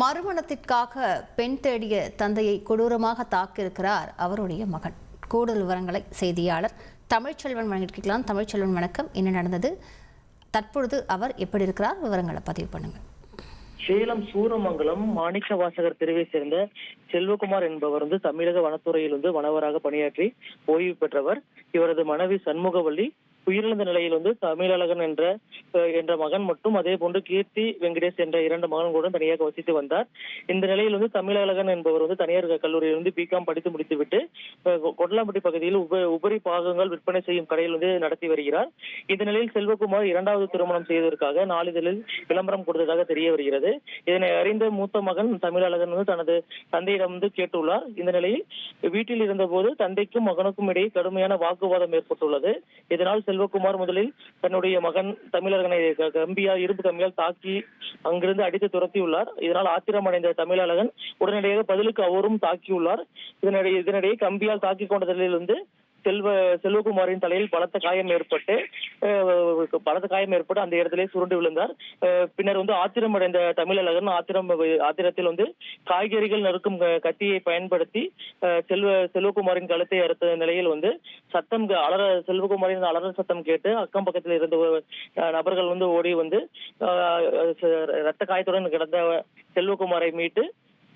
மறுமணத்திற்காக பெண் தேடிய தந்தையை கொடூரமாக தாக்கியிருக்கிறார் அவருடைய மகன். கூடுதல் விவரங்களை செய்தியாளர் தமிழ்ச்செல்வன் வழங்கியிருக்கலாம். தமிழ்ச்செல்வன், வணக்கம். என்ன நடந்தது? தற்பொழுது அவர் எப்படி இருக்கிறார்? விவரங்களை பதிவு பண்ணுங்க. சேலம் சூரமங்கலம் மாணிக்க வாசகர் தெருவை சேர்ந்த செல்வகுமார் என்பவர் தமிழக வனத்துறையில் வனவராக பணியாற்றி ஓய்வு பெற்றவர். இவரது மனைவி சண்முகவள்ளி உயிரிழந்த நிலையில் தமிழழகன் என்ற மகன் மற்றும் அதே போன்று கீர்த்தி வெங்கடேஷ் என்ற 2 மகன்களுடன் தனியாக வசித்து வந்தார். இந்த நிலையில் தமிழழகன் என்பவர் தனியார் கல்லூரியில் பிகாம் படித்து முடித்துவிட்டு கொடலாம்பட்டி பகுதியில் உபரி பாகங்கள் விற்பனை செய்யும் கடையில் நடத்தி வருகிறார். இந்த நிலையில் செல்வகுமார் 2வது திருமணம் செய்வதற்காக நாளிதழில் விளம்பரம் கொடுத்ததாக தெரிய வருகிறது. இதனை அறிந்த மூத்த மகன் தமிழழகன் தனது தந்தையிடம் கேட்டுள்ளார். இந்த நிலையில் வீட்டில் இருந்தபோது தந்தைக்கும் மகனுக்கும் இடையே கடுமையான வாக்குவாதம் ஏற்பட்டுள்ளது. இதனால் செல்வகுமார் முதலில் தன்னுடைய மகன் தமிழழகனை இரும்பு கம்பியால் தாக்கி அங்கிருந்து அடித்து துரத்தியுள்ளார். இதனால் ஆத்திரமடைந்த தமிழழகன் உடனடியாக பதிலுக்கு அவரும் தாக்கியுள்ளார். இதனிடையே கம்பியால் தாக்கி கொண்ட நிலையில் செல்வகுமாரின் தலையில் பலத்த காயம் ஏற்பட்டு அந்த இடத்திலே சுருண்டு விழுந்தார். பின்னர் ஆத்திரமடைந்த தமிழழகன் ஆத்திரத்தில் காய்கறிகள் நறுக்கும் கத்தியை பயன்படுத்தி செல்வகுமாரின் கழுத்தை அறுத்த நிலையில் சத்தம் செல்வகுமாரின் அலறல் சத்தம் கேட்டு அக்கம் பக்கத்தில் இருந்த நபர்கள் ஓடி ரத்த காயத்துடன் கிடந்த செல்வகுமாரை மீட்டு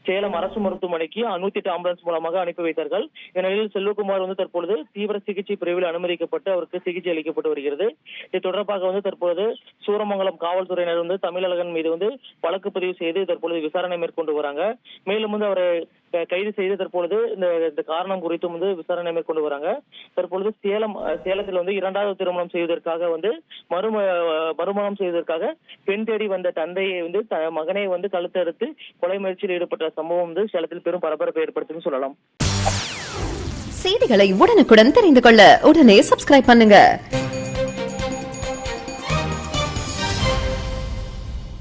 சேலம் அரசு மருத்துவமனைக்கு 108 ஆம்புலன்ஸ் மூலமாக அனுப்பி வைத்தார்கள். இந்நிலையில் செல்வகுமார் தற்பொழுது தீவிர சிகிச்சை பிரிவில் அனுமதிக்கப்பட்டு அவருக்கு சிகிச்சை அளிக்கப்பட்டு வருகிறது. இது தொடர்பாக தற்போது சூரமங்கலம் காவல்துறையினர் தமிழழகன் மீது வழக்கு பதிவு செய்து தற்பொழுது விசாரணை மேற்கொண்டு வராங்க. மேலும் அவரை கைது செய்து தற்பொழுது இந்த காரணம் குறித்தும் விசாரணை மேற்கொண்டு வராங்க. தற்பொழுது சேலத்தில் 2வது திருமணம் செய்வதற்காக மறுமணம் செய்வதற்காக பெண் தேடி வந்த தந்தையை மகனை கழுத்தறுத்து கொலை முயற்சியில் ஈடுபட்ட சம்பவம் சேலத்தில் பெரும் பரபரப்பை ஏற்படுத்தும் சொல்லலாம். செய்திகளை உடனுக்குடன் தெரிந்து கொள்ள உடனே சப்ஸ்கிரைப் பண்ணுங்க.